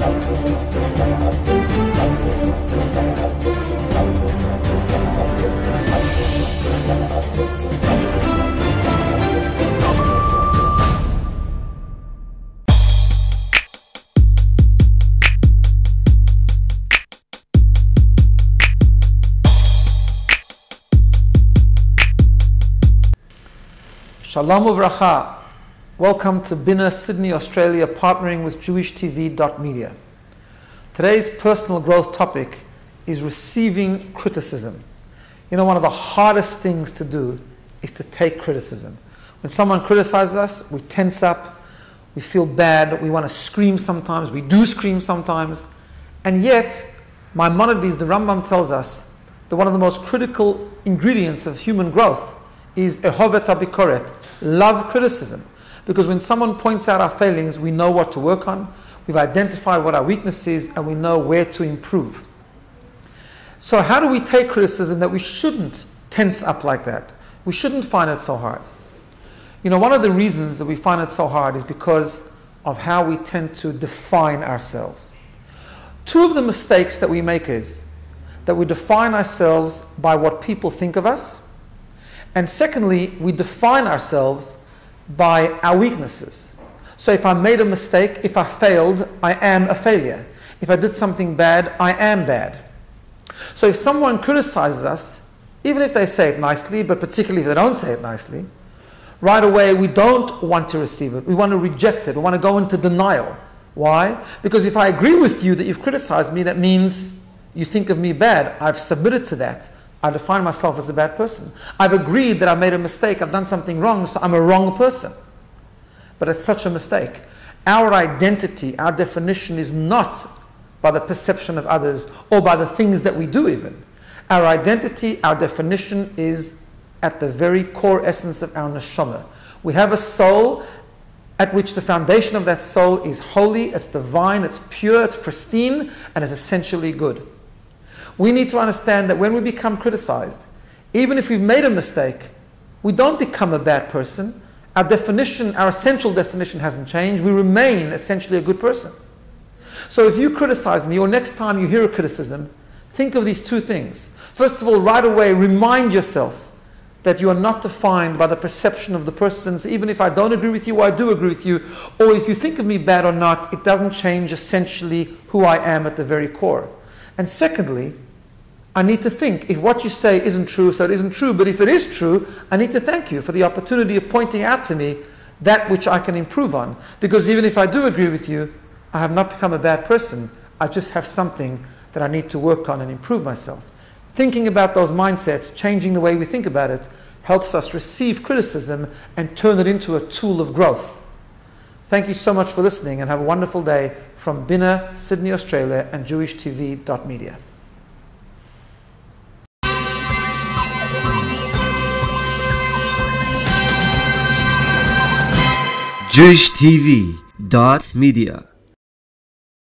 Shalom uvracha. Welcome to Bina, Sydney, Australia, partnering with JewishTV.media. Today's personal growth topic is receiving criticism. You know, one of the hardest things to do is to take criticism. When someone criticizes us, we tense up, we feel bad, we want to scream sometimes, we do scream sometimes, and yet, Maimonides, the Rambam, tells us that one of the most critical ingredients of human growth is ehovet habikoret, love criticism. Because when someone points out our failings, we know what to work on, we've identified what our weakness is, and we know where to improve. So how do we take criticism that we shouldn't tense up like that? We shouldn't find it so hard. You know, one of the reasons that we find it so hard is because of how we tend to define ourselves. Two of the mistakes that we make is that we define ourselves by what people think of us, and secondly, we define ourselves by our weaknesses. So if I made a mistake, if I failed, I am a failure. If I did something bad, I am bad. So if someone criticizes us, even if they say it nicely, but particularly if they don't say it nicely, right away we don't want to receive it. We want to reject it. We want to go into denial. Why? Because if I agree with you that you've criticized me, that means you think of me bad. I've submitted to that. I define myself as a bad person. I've agreed that I made a mistake, I've done something wrong, so I'm a wrong person. But it's such a mistake. Our identity, our definition is not by the perception of others or by the things that we do even. Our identity, our definition is at the very core essence of our neshama. We have a soul at which the foundation of that soul is holy, it's divine, it's pure, it's pristine, and it's essentially good. We need to understand that when we become criticized, even if we've made a mistake, we don't become a bad person. Our definition, our essential definition hasn't changed. We remain essentially a good person. So if you criticize me, or next time you hear a criticism, think of these two things. First of all, right away, remind yourself that you are not defined by the perception of the person. So even if I don't agree with you, or I do agree with you, or if you think of me bad or not, it doesn't change essentially who I am at the very core. And secondly, I need to think, if what you say isn't true, so it isn't true, but if it is true, I need to thank you for the opportunity of pointing out to me that which I can improve on. Because even if I do agree with you, I have not become a bad person. I just have something that I need to work on and improve myself. Thinking about those mindsets, changing the way we think about it, helps us receive criticism and turn it into a tool of growth. Thank you so much for listening, and have a wonderful day from Bina, Sydney, Australia, and JewishTV.media. JewishTV.media